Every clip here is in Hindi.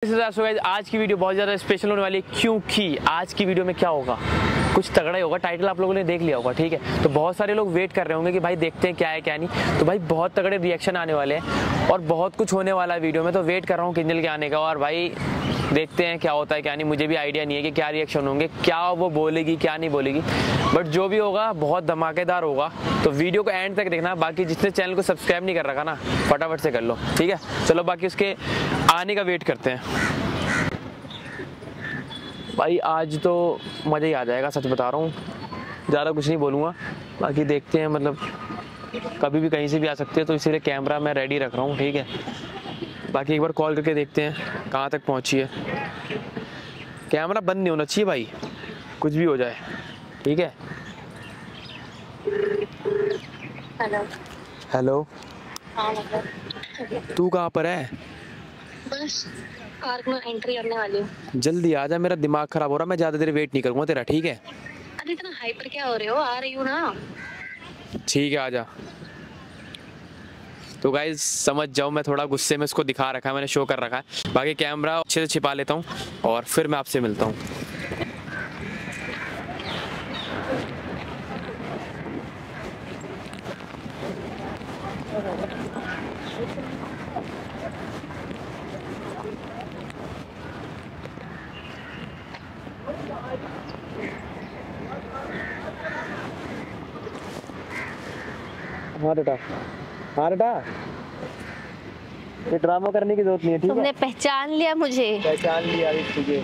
आज की वीडियो बहुत ज़्यादा स्पेशल होने वाली है क्योंकि आज की वीडियो में क्या होगा, कुछ तगड़ा ही होगा। टाइटल आप लोगों ने देख लिया होगा, ठीक है। तो बहुत सारे लोग वेट कर रहे होंगे कि भाई देखते हैं क्या है क्या नहीं। तो भाई बहुत तगड़े रिएक्शन आने वाले हैं और बहुत कुछ होने वाला है वीडियो में। तो वेट कर रहा हूँ किंजल के आने का और भाई देखते हैं क्या होता है क्या नहीं। मुझे भी आइडिया नहीं है कि क्या रिएक्शन होंगे, क्या वो बोलेगी क्या नहीं बोलेगी, बट जो भी होगा बहुत धमाकेदार होगा। तो वीडियो को एंड तक देखना। बाकी जिसने चैनल को सब्सक्राइब नहीं कर रखा ना, फटाफट से कर लो, ठीक है। चलो बाकी उसके आने का वेट करते हैं। भाई आज तो मज़ा ही आ जाएगा, सच बता रहा हूँ। ज़्यादा कुछ नहीं बोलूँगा, बाकी देखते हैं। मतलब कभी भी कहीं से भी आ सकते हैं, तो इसीलिए कैमरा मैं रेडी रख रहा हूँ, ठीक है। बाकी एक बार कॉल करके देखते हैं कहाँ तक पहुँची है। कैमरा बंद नहीं होना चाहिए भाई, कुछ भी हो जाए, ठीक है। हेलो हेलो, हाँ मतलब तू कहाँ पर है? बस पार्क में एंट्री करने वाली हूँ। जल्दी आ जा, मेरा दिमाग खराब हो रहा है। मैं ज़्यादा देर वेट नहीं करूँगा तेरा, ठीक है। अरे इतना हाइपर क्या हो रहे हो? आ रही हूँ ना। ठीक है, आ जा। तो गाइस समझ जाओ, मैं थोड़ा गुस्से में इसको दिखा रखा है, मैंने शो कर रखा है। बाकी कैमरा अच्छे से छिपा लेता हूँ और फिर मैं आपसे मिलता हूँ। हाँ बेटा, हाँ बेटा, ये ड्रामा करने की जरूरत नहीं है, ठीक है। तुमने पहचान लिया मुझे? पहचान लिया तुझे।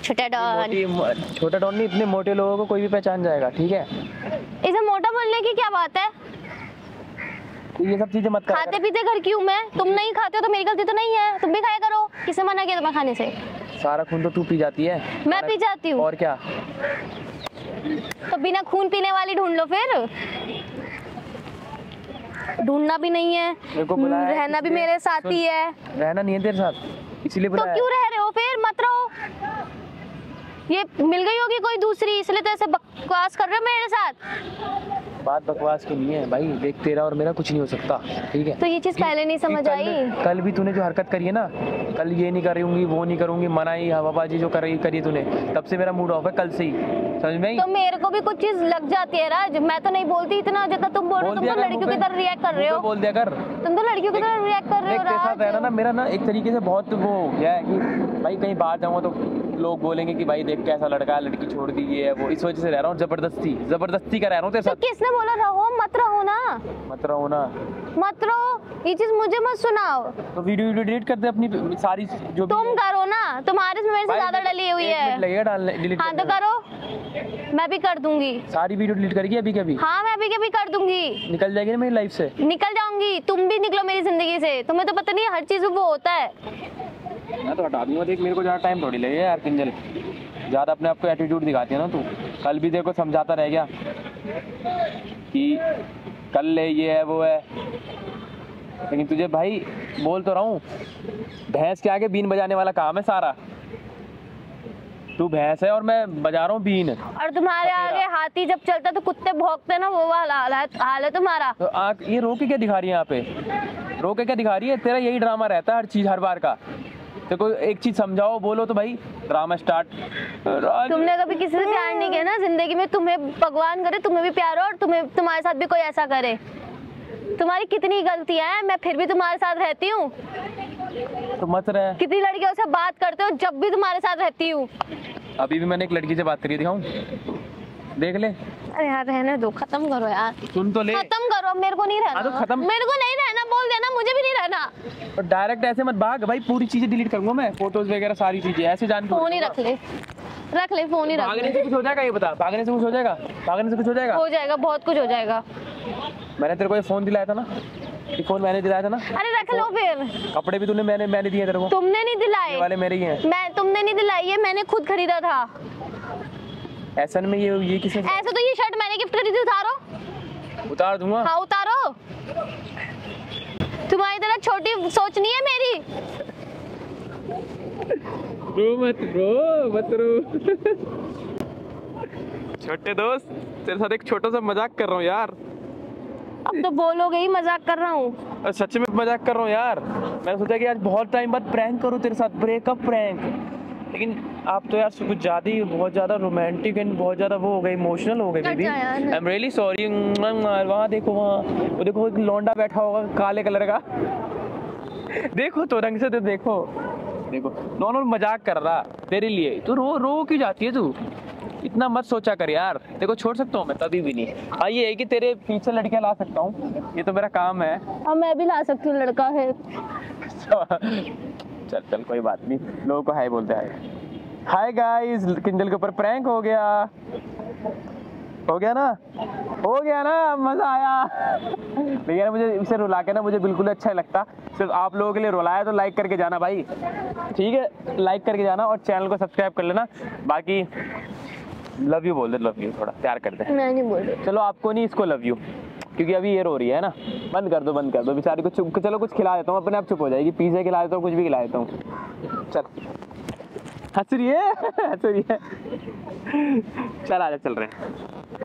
छोटा डॉन। छोटा डॉन नहीं, इतने मोटे लोगों को कोई भी पहचान जाएगा, ठीक है। इसे मोटा बोलने की क्या बात है? तो ये सब चीजें मत कर। खाते पीते घर की हूँ मैं, तुम नहीं खाते हो तो मेरी गलती तो नहीं है। तुम भी खाया करो, किसे मना किया तुम्हें खाने से? सारा खून तो तू पी जाती है। मैं पी जाती हूँ और क्या। तो बिना खून पीने वाली ढूंढ लो फिर। ढूंढना भी नहीं है, रहना भी मेरे साथ ही है। रहना नहीं है तेरे साथ, इसीलिए तो क्यों रह रहे हो फिर? मत रहो। ये मिल गई होगी कोई दूसरी, इसलिए तो ऐसे बकवास कर रहे हो मेरे साथ। बात बकवास की नहीं है भाई, देख तेरा और मेरा कुछ नहीं हो सकता, ठीक है। तो ये चीज पहले नहीं समझ आई। कल भी तूने जो हरकत करी है ना, कल ये नहीं करूंगी वो नहीं करूंगी, मनाई हवाबाजी जो करी तूने, तब से मेरा मूड ऑफ है कल से ही, समझ में आई? तो मेरे को भी कुछ चीज लग जाती है राज। मैं तो नहीं बोलती इतना जितना तुम बोल रहे हो। तुम तो लड़कियों की तरह रिएक्ट कर रहे हो। बोल दिया कर। तुम तो लड़कियों की तरह रिएक्ट कर रहे हो राज। रहना ना मेरा ना एक तरीके से बहुत वो हो गया है कि भाई कहीं बाहर जाऊंगा तो लोग बोलेंगे कि भाई देख कैसा लड़का है, लड़की छोड़ दी ये है वो। इस वजह से रह रहा हूँ, जबरदस्ती का रह रहा हूँ तेरे साथ। तो किसने बोला रहो? मत रहो ना, मत रहो ना, मत रहो। ये चीज मुझे मत सुनाओ। तो वीडियो डिलीट कर दे अपनी सारी जो तुम करो ना, तुम्हारे से मेरे से ज्यादा डली हुई है। लगेगा डालने डिलीट। हाँ तो करो, मैं भी कर दूंगी। सारी वीडियो डिलीट करेगी अभी के अभी? हाँ मैं अभी के अभी कर दूंगी। निकल जाएगी ना मेरी लाइफ से? निकल जाऊंगी, तुम भी निकलो मेरी जिंदगी से। तुम्हें तो पता नहीं है हर चीज वो होता है। मैं तो हटा दूंगा। देख मेरे को ज़्यादा टाइम थोड़ी लगेगा यार किंजल, ज़्यादा अपने आप को एटीट्यूड दिखाती है ना तू। कल भी देखो समझाता रह गया कि कल ले ये है वो है, लेकिन तुझे भाई बोल तो रहा हूँ, भैंस के आगे बीन बजाने वाला काम है सारा। तू भैंस है और मैं बजा रहा हूँ बीन। और तुम्हारे आगे हाथी जब चलता तो कुत्ते भौंकते ना, वो वाला हाल है तुम्हारा। तो आँख ये रो के क्या दिखा रही है यहाँ पे? रो के क्या दिखा रही है? तेरा यही ड्रामा रहता है हर चीज हर बार का। तो कोई एक चीज समझाओ, बोलो तो भाई ड्रामा स्टार्ट। तुमने कभी किसी से प्यार नहीं किया ना जिंदगी में। तुम्हें भगवान करे तुम्हें भी प्यार हो और तुम्हारे साथ भी कोई ऐसा करे। तुम्हारी कितनी गलतियां हैं, मैं फिर भी तुम्हारे साथ रहती हूँ। तो मत रहे। कितनी लड़कियों से बात करते हो, जब भी तुम्हारे साथ रहती हूँ। अभी भी मैंने एक लड़की से बात करी, दिखाऊं? देख ले। अरे यार रहने दो, खत्म करो यार। सुन तो ले। खत्म करो, मेरे को नहीं रहना। तो खत्म। मेरे को नहीं रहना, बोल देना, मुझे भी नहीं रहना। और डायरेक्ट ऐसे मत भाग भाई, पूरी चीजें डिलीट करूंगा मैं, फोटोज वगैरह सारी चीजें ऐसे जान। फोन ही रख ले, रख ले फोन ही रख ले। भागने से कुछ हो जाएगा? ये बता, भागने से कुछ हो जाएगा? भागने से कुछ हो जाएगा? हो जाएगा, बहुत कुछ हो जाएगा। मैंने तेरे को ये फोन दिलाया था ना, ये फोन मैंने दिलाया था ना। अरे रख लो फिर। कपड़े भी तूने मैंने दिए तेरे को। तुमने नहीं दिलाए, ये वाले मेरे ही हैं। तुमने नहीं दिलाई है, मैंने खुद खरीदा था। ऐसा में ये किसने? ऐसा तो ये शर्ट मैंने गिफ्ट करी थी। उतारो। उतार दूंगा। हाँ उतारो। तुम्हारी तरह छोटी सोच नहीं है मेरी। मत रो। छोटे दोस्त, तेरे साथ एक छोटा सा मजाक कर रहा हूँ यार। अब तो बोलोगे ही मजाक कर रहा हूँ। और सच में मजाक कर रहा हूँ यार, मैंने सोचा कि आज बहुत टाइम बाद प्रैंक करूँ तेरे साथ, ब्रेकअप प्रैंक। लेकिन आप तो यार कुछ ज़्यादा ही बहुत ज़्यादा रोमांटिक एंड बहुत ज़्यादा वो हो गई, इमोशनल हो गई baby. I am really sorry. वहाँ देखो, वहाँ वो देखो, एक लौंडा बैठा होगा काले कलर का। देखो तो रंग से तो देखो, देखो नॉर्मल मजाक कर रहा तेरे लिए। तू रो क्यों जाती है तू? इतना मत सोचा कर यार। देखो छोड़ सकता हूँ मैं, कभी भी नहीं। हाँ ये है कि तेरे पीछे लड़कियाँ ला सकता हूँ, ये तो मेरा काम है। अब मैं भी ला सकती हूँ, लड़का है। चल चल कोई बात नहीं, लोगों को हाय बोलते हैं। हाय गाइस, किंजल के ऊपर प्रैंक हो गया ना, मजा आया। लेकिन मुझे इसे रुला के ना मुझे बिल्कुल अच्छा लगता। सिर्फ आप लोगों के लिए रुलाया, तो लाइक करके जाना भाई, ठीक है? लाइक करके जाना और चैनल को सब्सक्राइब कर लेना। बाकी लव यू बोल दे, लव यू, थोड़ा प्यार कर दे। मैं नहीं बोल रही। चलो आपको नहीं, इसको लव यू, क्योंकि अभी ये रो रही है ना। बंद कर दो बेचारी को। चुप, चलो कुछ खिला देता हूँ, अपने आप चुप हो जाएगी। पिज़्ज़ा खिला देता हूँ, कुछ भी खिला देता हूँ। चल हंस रही है। चल आजा, चल रहे हैं।